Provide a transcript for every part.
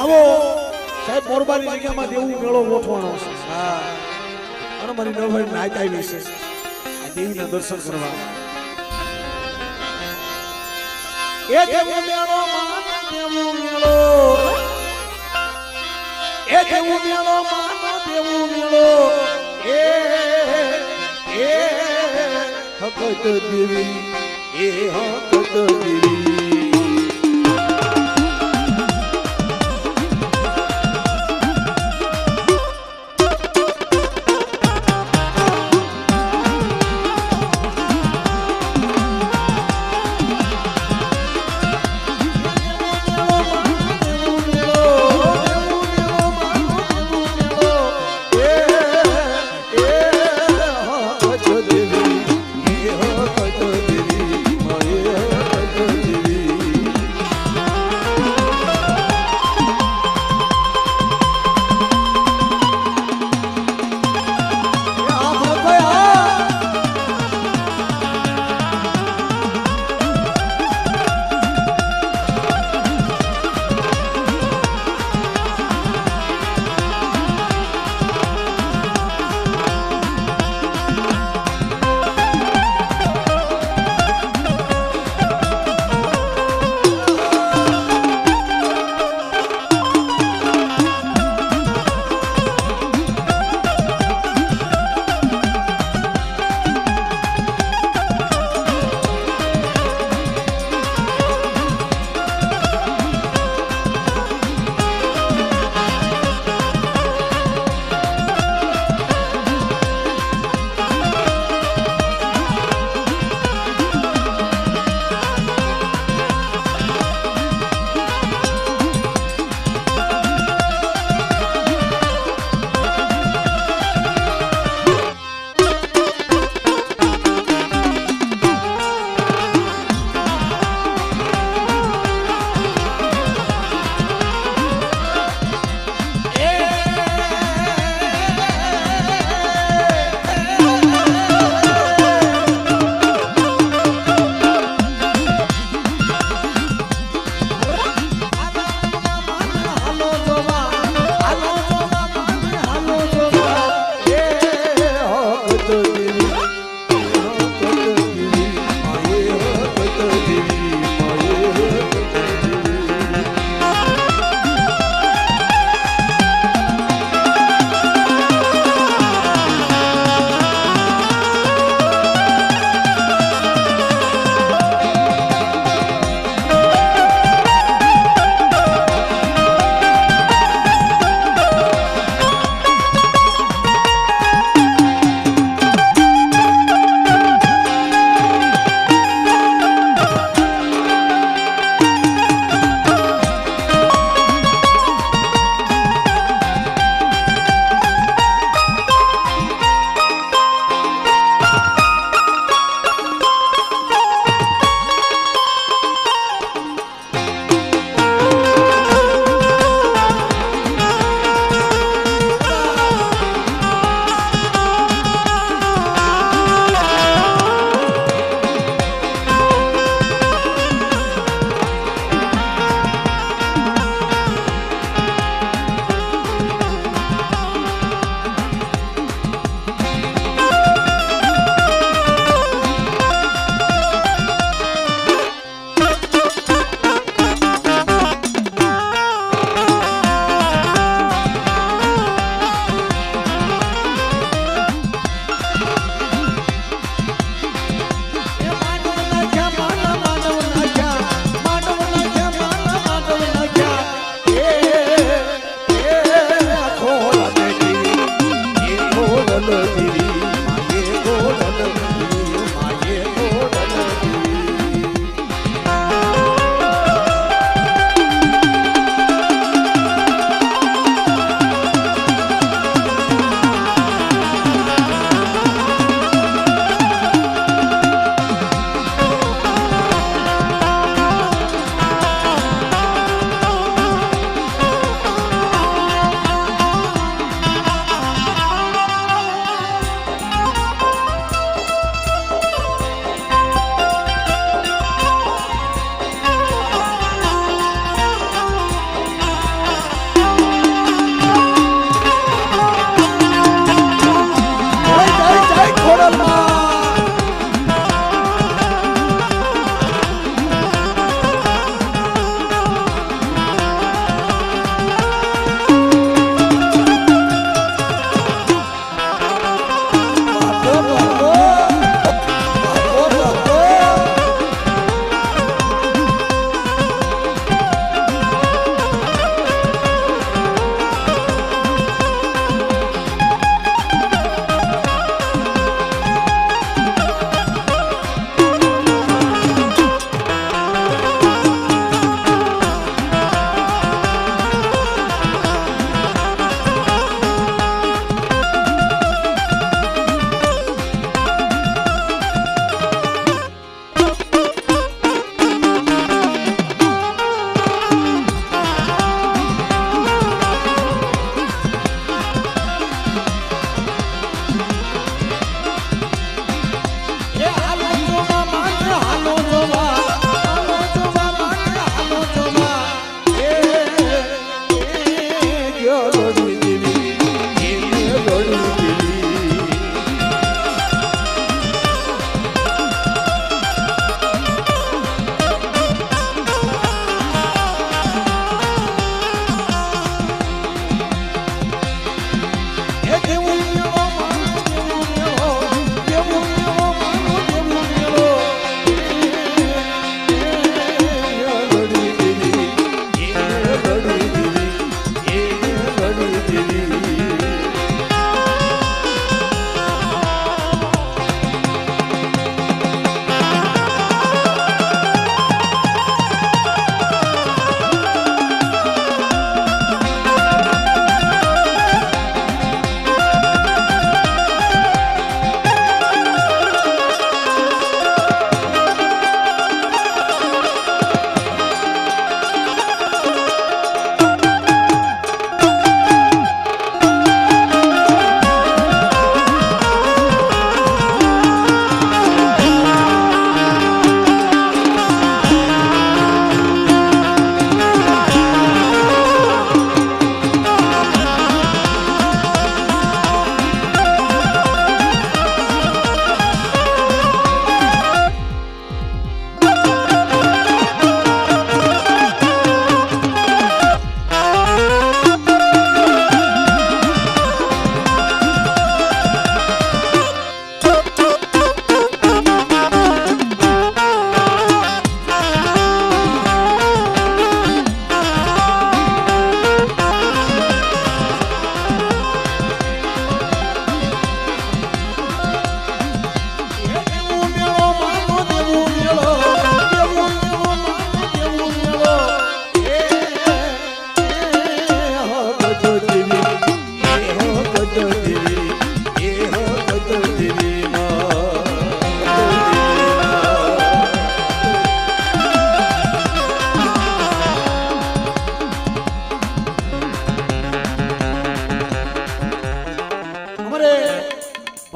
આવો સાહેબ મોરબાની જગ્યામાં દેવું મેળો ગોઠવાનો છે હા અને મારી નવભાઈ નાચ આવી છે આ દેવીના દર્શન કરવા એ દેવું મેળો માન દેવું મેળો એ દેવું મેળો માન દેવું મેળો એ હકત દેવી એ હકત દેવી દેવી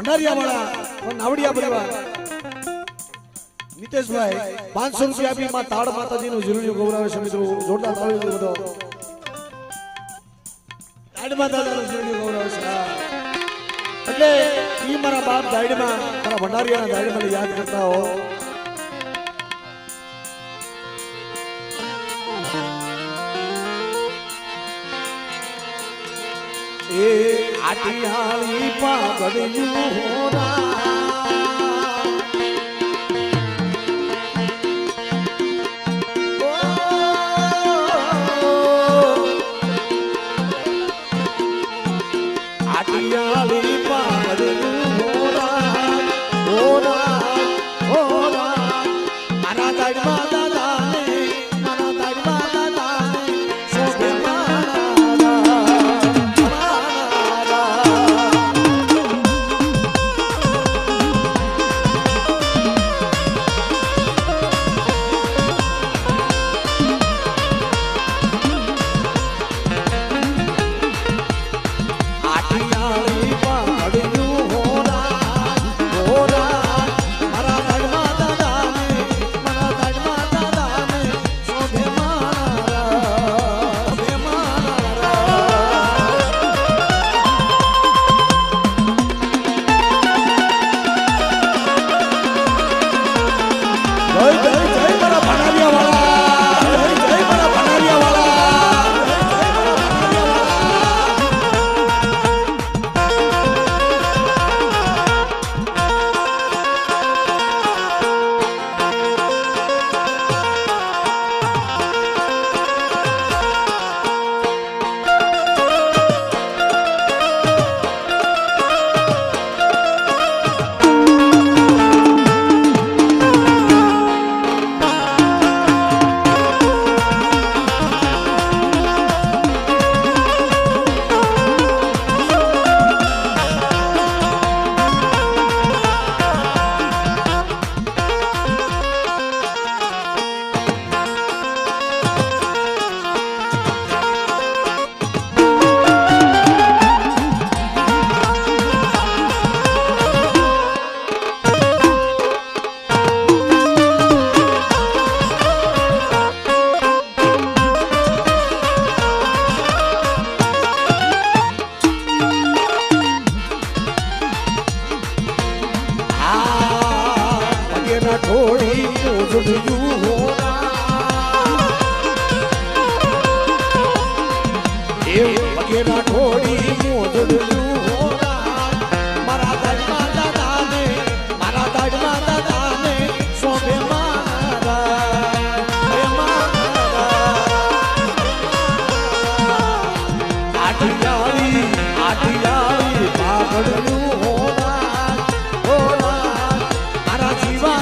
ભંડારિયા વાળા નાવડિયા પરિવાર નિતેશભાઈ 500 રૂપિયા આપી માં તાળ માતાજીનું ઝીલું ગૌરાવે છે મિત્રો જોરદાર તાળી બધો તાળ માતાજીનું ઝીલું ગૌરાવે છે એટલે ઈ મારા બાપ દાઈડમાં મારા ભંડારિયાના દાઈડમાં યાદ કરતા હો એ આટિયાળી પાગડ્યું હોરા આટિયાળી પાગડ્યું હોરા હોરા હોરા મારા દાડમાં દાદાને મારા દાડમાં દાદાને સોબે થોડી મોજડ્યું હોરા એ વગેરા થોડી મોજડ્યું હોરા મારા દાડમાં દાદાને મારા દાડમાં દાદાને સોબે મારા આટિયાળી આટિયાળી પાગડ્યું હોરા હોરા મારા જીવા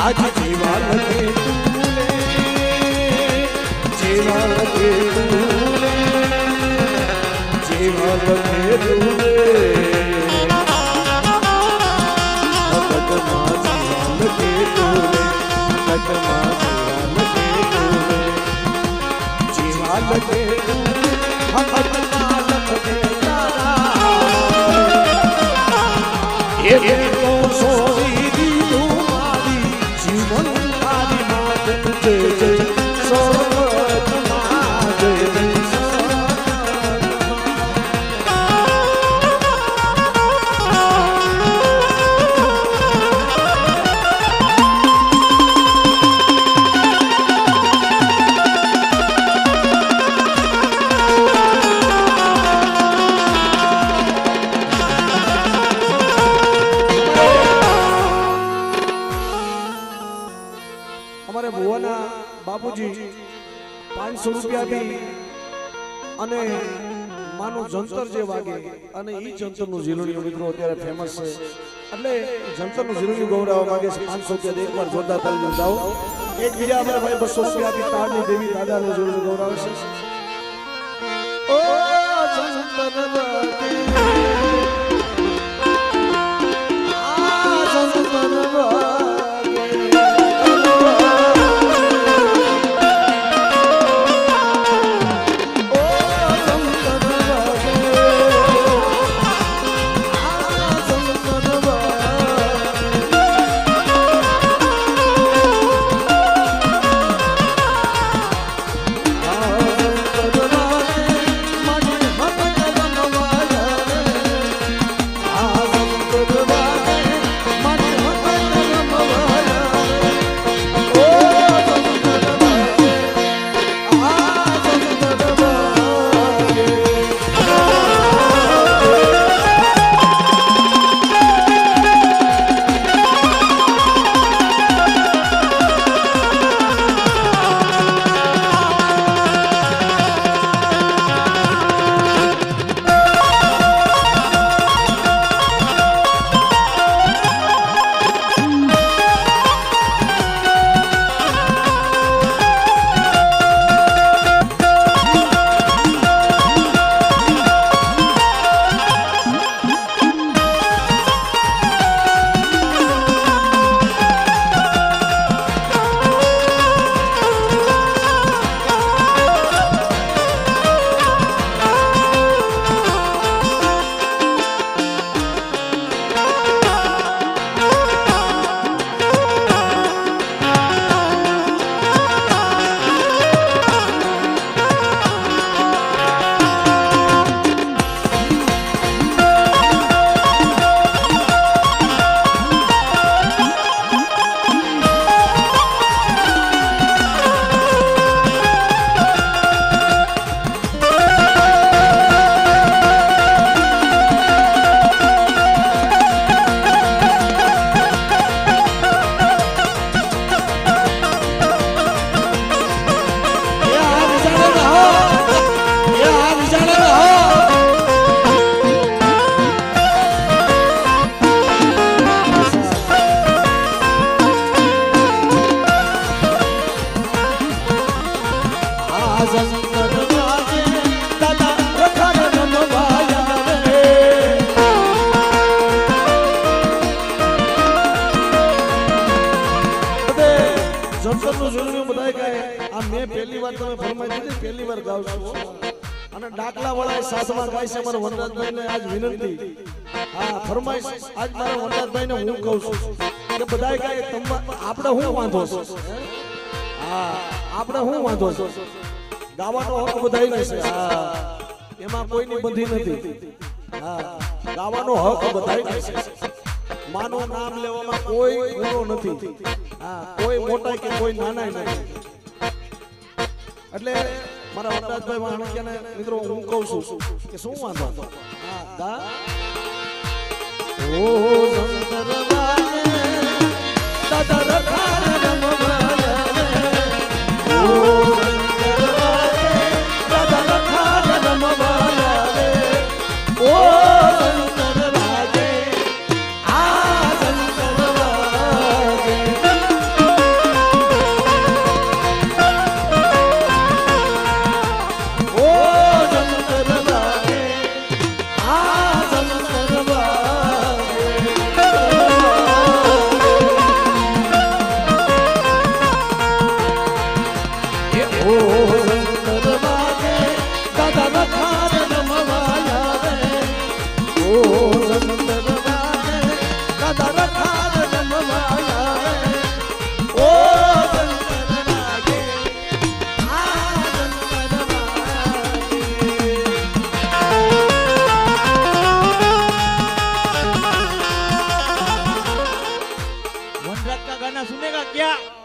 आज जीवा लगे तूने जीवा लगे तूने जीवा लगे तूने भगत मां जीवा लगे तूने भगत मां जीवा लगे तूने भगत मां लगे तारा ये तो सोई दी तुम्हारी जीवन तारी मात जय जय सोवत मां जय जय बापूजी 500 રૂપિયા બી અને માનો જંતર જે વાગે અને ઈ જંતરનું ઝીલણિયું મિત્રો અત્યારે ફેમસ છે એટલે જંતરનું ઝીલણિયું ગૌરાવા માંગે છે 500 રૂપિયા એકવાર જોરદાર તાળી જાઓ એક બીજા અમારા ભાઈ 200 રૂપિયા બી તાળની દેવી દાદાનું ઝીલણિયું ગૌરાવે છે ઓ જંતર વાગે આ જંતર વાગે डाकला वाला सासमा गाय से मारा वनराज भाई ने आज विनंती हां फरमाइश आज मारा वनराज भाई ने હું કહું છું કે બધાય કાય આપણે હું વાંધો છે હા આપણે હું વાંધો છે ગાવાનો હક બધાયને છે હા એમાં કોઈની બંધી નથી હા ગાવાનો હક બધાયને છે માનું નામ લેવામાં કોઈ ગુનો નથી હા કોઈ મોટા કે કોઈ નાના નથી એટલે મારા વનરાજભાઈ વાણિયાને મિત્રો હું કહું છું કે શું વાંધો હા દા ઓ સંતર વાગે દાદા રખાર રમવાયા ઓ સંતર વાગે દાદા રખાર રમવાયા ઓ સંતર વાગે આ સંતર વાગે खाना सुनेगा क्या?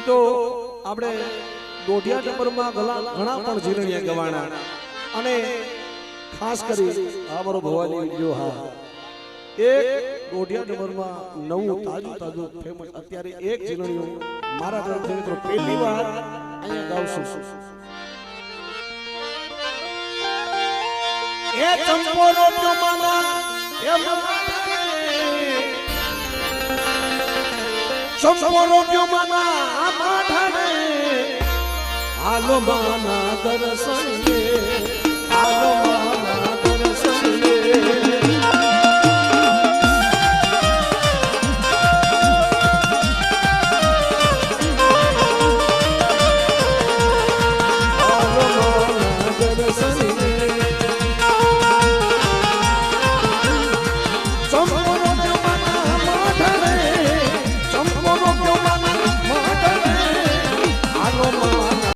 તો આપણે દોઢિયા નંબરમાં ઘણા પણ જીરણિયા ગવાણા અને ખાસ કરી આ મારો ભવાની વિડિયો હા એક દોઢિયા નંબરમાં નવું તાજું ફેમસ અત્યારે એક જીરણિયું મારા તરફથી મિત્રો પહેલી વાર અહીંયા ગાવશું એ ચંપો રોટ્યો માના ચંપો રોટ્યો માના માઠાને હાલો માના દર્શને હાલો માના દર્શને